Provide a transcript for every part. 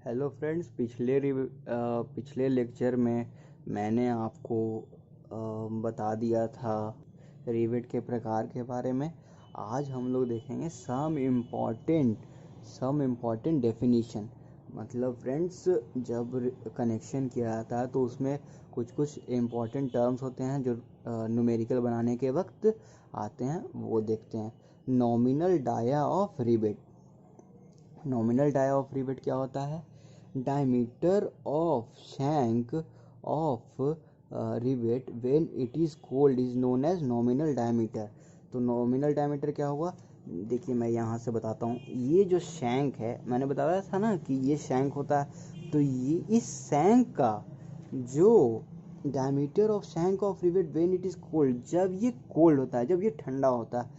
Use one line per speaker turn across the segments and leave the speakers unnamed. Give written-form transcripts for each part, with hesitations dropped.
Hello friends, पिछले lecture में मैंने आपको बता दिया था रिवेट के प्रकार के बारे में। आज हम लोग देखेंगे सम इम्पॉर्टेंट डेफिनीशन। मतलब फ्रेंड्स, जब कनेक्शन किया जाता है तो उसमें कुछ इम्पॉर्टेंट टर्म्स होते हैं जो न्यूमेरिकल बनाने के वक्त आते हैं, वो देखते हैं। Nominal dia of rivet. Nominal dia of rivet क्या होता है? Diameter of shank of rivet when it is cold is known as nominal diameter. तो नॉमिनल डायमीटर क्या हुआ? देखिए, मैं यहाँ से बताता हूँ। ये जो शैंक है, मैंने बताया था ना कि ये शैंक होता है, तो ये इस शैंक का जो diameter of shank of rivet when it is cold, जब ये कोल्ड होता है, जब ये ठंडा होता है,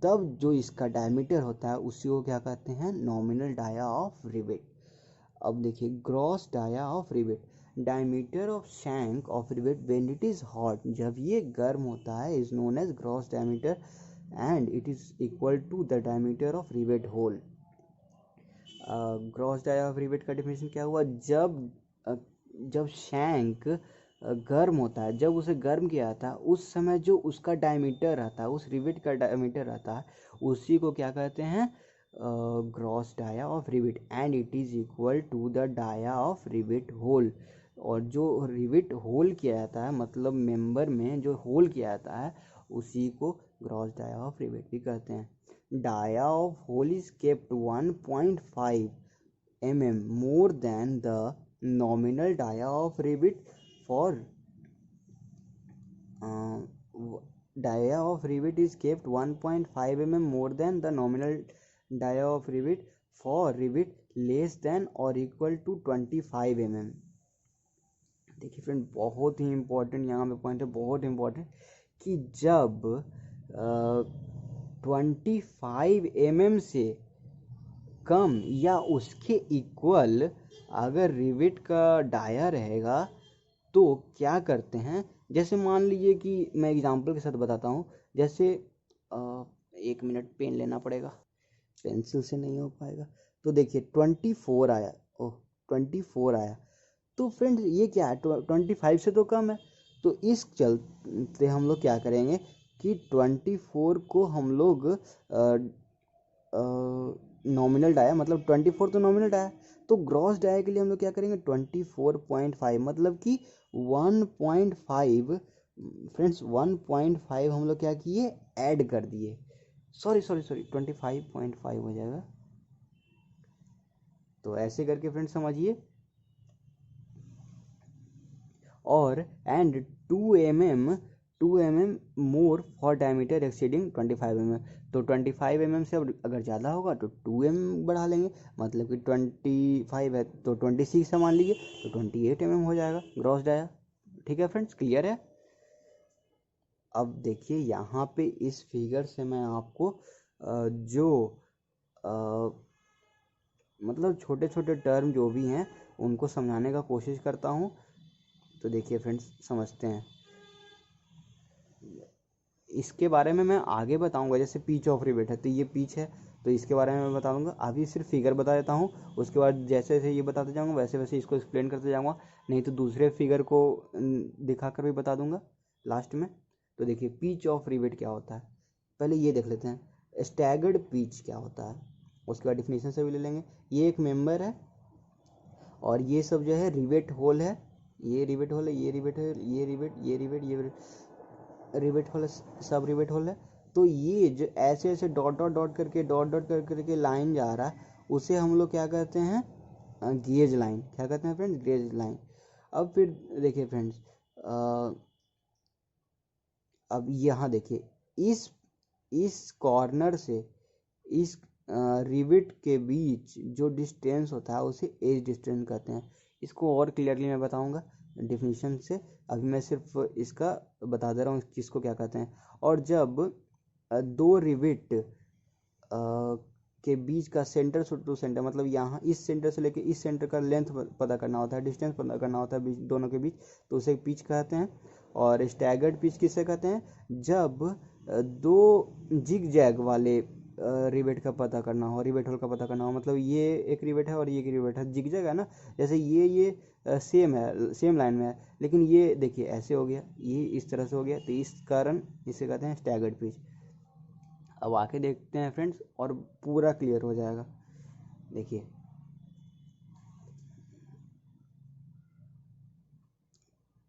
तब जो इसका डायमीटर होता है उसी को क्या कहते हैं? Nominal dia of rivet. अब देखिए, gross dia of rivet. Diameter of shank of rivet when it is hot, जब ये गर्म होता है, is known as gross diameter and it is equal to the diameter of rivet hole. Gross dia of rivet का definition क्या हुआ? जब shank गर्म होता है, जब उसे गर्म किया जाता है, उस समय जो उसका डायमीटर रहता है, उस रिवेट का डायमीटर रहता है, उसी को क्या कहते हैं? Gross dia of rivet and it is equal to the dia of rivet hole. और जो रिवेट होल किया जाता है, मतलब मेंबर में जो होल किया जाता है, उसी को ग्रॉस डाया ऑफ रिवेट भी कहते हैं। Dia of hole is kept 1.5 mm more than the nominal dia of rivet for dia of rivet is kept 1.5 mm more than the nominal dia of rivet for rivet less than or equal to 25 mm। देखिए friend, बहुत ही important यहाँ पे point है, बहुत important, कि जब 25 mm से कम या उसके इक्वल अगर रिवेट का डाया रहेगा तो क्या करते हैं? जैसे मान लीजिए कि मैं एग्जांपल के साथ बताता हूँ। जैसे 1 मिनट, पेन लेना पड़ेगा, पेंसिल से नहीं हो पाएगा। तो देखिए 24 आया। ओह, 24 आया। तो फ्रेंड्स, ये क्या है? 25 से तो कम है। तो इस चलते हम लोग क्या करेंगे कि 24 को हम लोग नॉमिनल डाया, मतलब 24 तो नॉमिनल डाया, तो ग्रॉस डाया के लिए हम लोग क्या करेंगे? 24.5, मतलब कि 1.5। फ्रेंड्स, 1.5 हम लोग क्या किए? ऐड कर दिए। सॉरी 25.5 हो जाएगा। तो ऐसे करके फ्रेंड्स समझिए। और and 2 mm more for diameter exceeding 25 mm। तो 25 mm से अगर ज़्यादा होगा तो 2 mm बढ़ा लेंगे, मतलब कि 25 है तो 26 है मान लीजिए, तो 28 mm हो जाएगा ग्रॉस डाया। ठीक है फ्रेंड्स, क्लियर है? अब देखिए, यहाँ पे इस फिगर से मैं आपको जो मतलब छोटे छोटे टर्म जो भी हैं उनको समझाने का कोशिश करता हूँ। तो देखिए फ्रेंड्स, समझते हैं। इसके बारे में मैं आगे बताऊंगा। जैसे पीच ऑफ रिवेट है, तो ये पीच है, तो इसके बारे में मैं बताऊंगा। अभी सिर्फ फिगर बता देता हूँ, उसके बाद जैसे जैसे ये बताते जाऊंगा वैसे वैसे इसको एक्सप्लेन करते जाऊंगा। नहीं तो दूसरे फिगर को दिखाकर भी बता दूंगा लास्ट में। तो देखिए, पीच ऑफ रिवेट क्या होता है, पहले ये देख लेते हैं। स्टैगर्ड पीच क्या होता है, उसके बाद डिफिनेशन से भी ले लेंगे। ये एक मेंबर है और ये सब जो है रिवेट होल है। ये रिवेट होल है, ये रिवेट है, ये रिवेट, ये रिवेट, ये रिवेट होल, सब रिवेट होल है। तो ये जो ऐसे ऐसे डॉट डॉट डॉट करके लाइन जा रहा है, उसे हम लोग क्या कहते हैं? Gauge line. क्या कहते हैं फ्रेंड्स? Gauge line. अब फिर देखिए फ्रेंड्स, अब यहाँ देखिए, इस कॉर्नर से इस रिवेट के बीच जो डिस्टेंस होता है उसे एज डिस्टेंस कहते हैं। इसको और क्लियरली मैं बताऊंगा डिफिनीशन से। अभी मैं सिर्फ इसका बता दे रहा हूँ किसको क्या कहते हैं। और जब दो रिवेट के बीच का सेंटर टू सेंटर, मतलब यहाँ इस सेंटर से लेके इस सेंटर का लेंथ पता करना होता है, डिस्टेंस पता करना होता है बीच दोनों के बीच, तो उसे पिच कहते हैं। और स्टैगर्ड पिच किसे कहते हैं? जब दो जिग जैग वाले रिवेट का पता करना हो, रिवेट होल का पता करना हो, मतलब ये एक रिवेट है और ये एक रिवेट है, जिगजैग है ना, जैसे ये सेम है, सेम लाइन में है, लेकिन ये देखिए ऐसे हो गया, ये इस तरह से हो गया, तो इस कारण इसे कहते हैं स्टैगर्ड पिच। अब आके देखते हैं फ्रेंड्स और पूरा क्लियर हो जाएगा। देखिए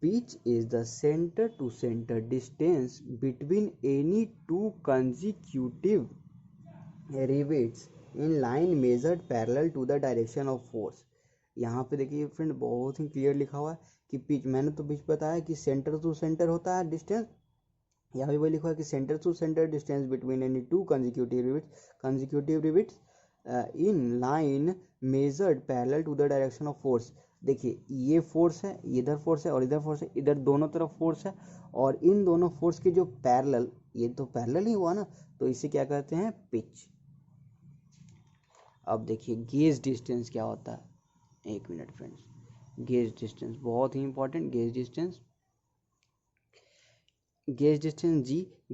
pitch is the center to center distance between any two consecutive rivets in line measured parallel to the direction of force। यहाँ पे देखिए फ्रेंड बहुत ही क्लियर लिखा हुआ है कि पिच, मैंने तो पिच बताया कि सेंटर टू सेंटर होता है डिस्टेंस, यहाँ पे वही लिखा है कि centre to centre distance between any two consecutive rivets in line measured parallel to the direction of force. देखिए ये फोर्स है, इधर फोर्स है और इधर फोर्स है, इधर दोनों तरफ फोर्स है, और इन दोनों फोर्स के जो पैरेलल, ये तो पैरेलल ही हुआ ना, तो इसे क्या कहते हैं, पिच। अब देखिए गेज डिस्टेंस क्या होता है, एक मिनट फ्रेंड्स, गेज डिस्टेंस बहुत ही important, gauge distance G.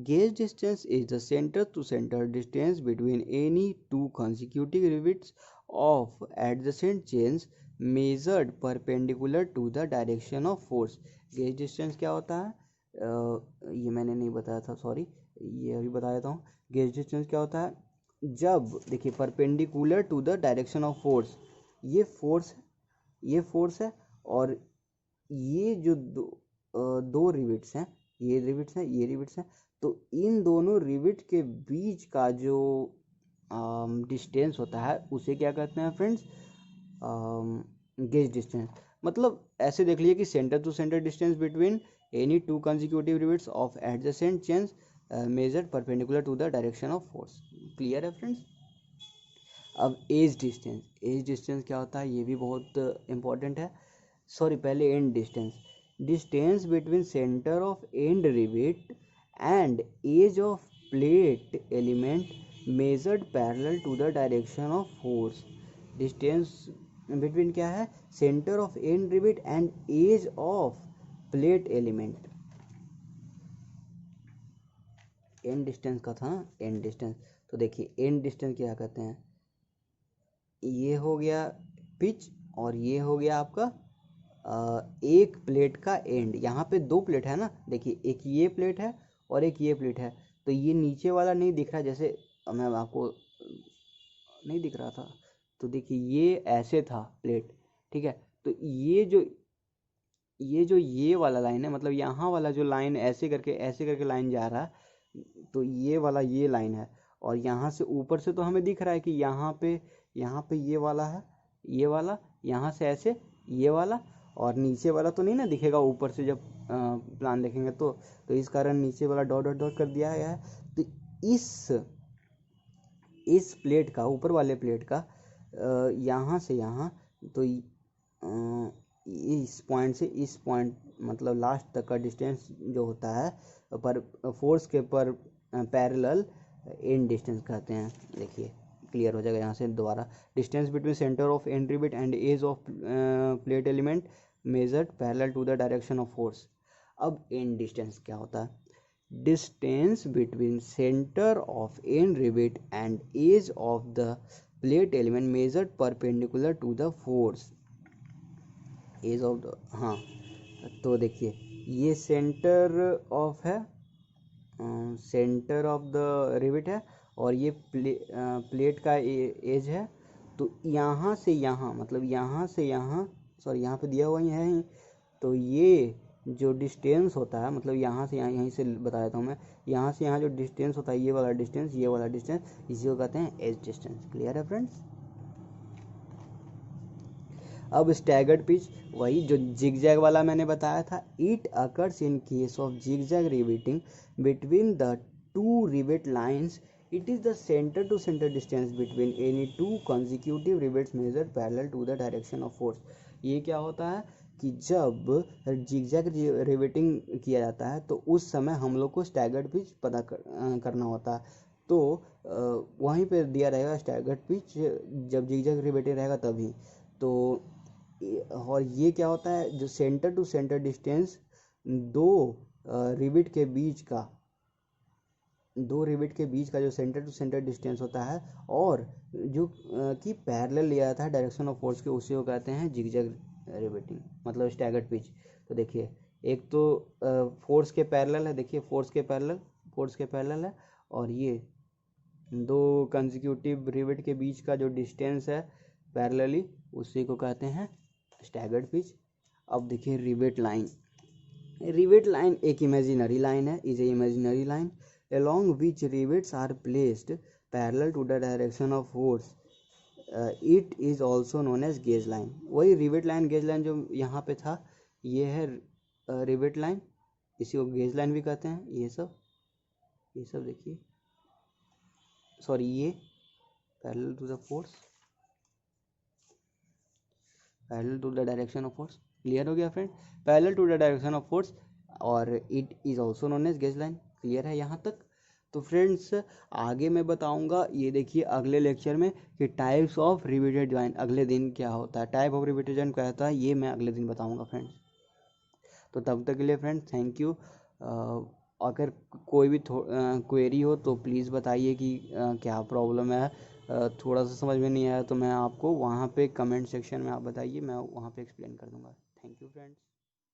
Gauge distance is the center to center distance between any two consecutive rivets of adjacent chains measured perpendicular to the direction of force। Gauge distance क्या होता है, ये मैंने नहीं बताया था, सॉरी, ये अभी बता देता हूँ। Gauge distance क्या होता है, जब देखिए perpendicular to the direction of force, ये फोर्स है, ये फोर्स है, और ये जो दो रिविट्स हैं, ये रिविट्स हैं, ये रिविट्स हैं, तो इन दोनों रिविट के बीच का जो डिस्टेंस होता है उसे क्या कहते हैं फ्रेंड्स, गेज डिस्टेंस। मतलब ऐसे देख लीजिए कि centre to centre distance between any two consecutive rivets of adjacent chains measured perpendicular to the direction of force. Clear है फ्रेंड्स। अब एज डिस्टेंस, एज डिस्टेंस क्या होता है, ये भी बहुत इंपॉर्टेंट है, सॉरी पहले end distance, distance between centre of end rivet and edge of plate element measured parallel to the direction of force. Distance between क्या है, centre of end rivet and edge of plate element. End distance का था ना, and distance, तो देखिए and distance क्या कहते हैं, ये हो गया पिच और ये हो गया आपका एक प्लेट का एंड। यहाँ पे दो प्लेट है ना, देखिए एक ये प्लेट है और एक ये प्लेट है, तो ये नीचे वाला नहीं दिख रहा, जैसे मैं आपको नहीं दिख रहा था, तो देखिए ये ऐसे था प्लेट, ठीक है, तो ये वाला लाइन है, मतलब यहाँ वाला जो लाइन ऐसे करके लाइन जा रहा है, तो ये वाला ये लाइन है, और यहाँ से ऊपर से तो हमें दिख रहा है कि यहाँ पे ये वाला है, ये वाला, यहाँ से ऐसे ये वाला, और नीचे वाला तो नहीं ना दिखेगा ऊपर से जब प्लान देखेंगे, तो इस कारण नीचे वाला डॉट डॉट डॉट कर दिया गया है। तो इस प्लेट का, ऊपर वाले प्लेट का यहाँ से यहाँ, तो इस पॉइंट से इस पॉइंट, मतलब लास्ट तक का डिस्टेंस जो होता है पर फोर्स के पर पैरेलल एंड डिस्टेंस कहते हैं। देखिए क्लियर हो जाएगा यहाँ से दोबारा, distance between centre of end rivet and edge of plate element measured parallel to the direction of force. अब एंड डिस्टेंस क्या होता है, distance between centre of end rivet and edge of the plate element measured perpendicular to the force, edge of the, हाँ, तो देखिए ये centre of है, centre of the rivet है, और ये प्लेट का एज है, तो यहाँ से यहाँ, मतलब यहाँ से यहाँ, सॉरी यहाँ पे दिया हुआ ही है, तो ये जो डिस्टेंस होता है, मतलब यहाँ से यहाँ, यहीं से बता देता हूँ मैं, यहाँ से यहाँ जो डिस्टेंस होता है, ये वाला डिस्टेंस, ये वाला डिस्टेंस, इसी को कहते हैं एज डिस्टेंस। क्लियर है फ्रेंड्स। अब स्टैगर्ड पिच, वही जो जिगजैग वाला मैंने बताया था, it occurs in case of zigzag riveting between the two rivet lines, it is the centre to centre distance between any two consecutive rivets measured parallel to the direction of force. ये क्या होता है कि जब zigzag riveting किया जाता है तो उस समय हम लोग को स्टैगर्ड पिच पता करना होता है, तो वहीं पे दिया रहेगा स्टैगर्ड पिच जब जिगजैग रिवेटिंग रहेगा तभी। तो और ये क्या होता है, जो सेंटर टू सेंटर डिस्टेंस दो रिविट के बीच का, दो रिवेट के बीच का जो सेंटर टू सेंटर डिस्टेंस होता है और जो कि पैरेलल लिया जाता है डायरेक्शन ऑफ फोर्स के, उसी को कहते हैं जिगजैग रिवेटिंग, मतलब स्टैगर्ड पिच। तो देखिए एक तो फोर्स के पैरेलल है, देखिए फोर्स के पैरेलल है, और ये दो कंसेक्यूटिव रिवेट के बीच का जो डिस्टेंस है पैरेलली, उसी को कहते हैं स्टैगर्ड पिच। अब देखिए रिवेट लाइन एक इमेजिनरी लाइन है, is a imaginary line along which rivets are placed parallel to the direction of force. It is also known as gauge line। वही रिवेट लाइन गेज लाइन जो यहाँ पे था, ये है रिवेट लाइन, इसी को गेज लाइन भी कहते हैं। ये सब देखिए, सॉरी ये parallel to the force, parallel to the direction of force. Clear हो गया friend, parallel to the direction of force, और it is also known as gauge line. Clear है यहाँ तक? तो फ्रेंड्स आगे मैं बताऊंगा, ये देखिए अगले लेक्चर में, कि टाइप्स ऑफ रिवेटेड जॉइंट अगले दिन क्या होता है, टाइप ऑफ रिवेटेड जॉइंट क्या होता है, ये मैं अगले दिन बताऊंगा फ्रेंड्स। तो तब तक के लिए फ्रेंड्स थैंक यू। अगर कोई भी क्वेरी हो तो प्लीज़ बताइए कि क्या प्रॉब्लम है, थोड़ा सा समझ में नहीं आया तो मैं आपको वहाँ पे कमेंट सेक्शन में आप बताइए, मैं वहाँ पे एक्सप्लेन कर दूँगा। Thank you friends.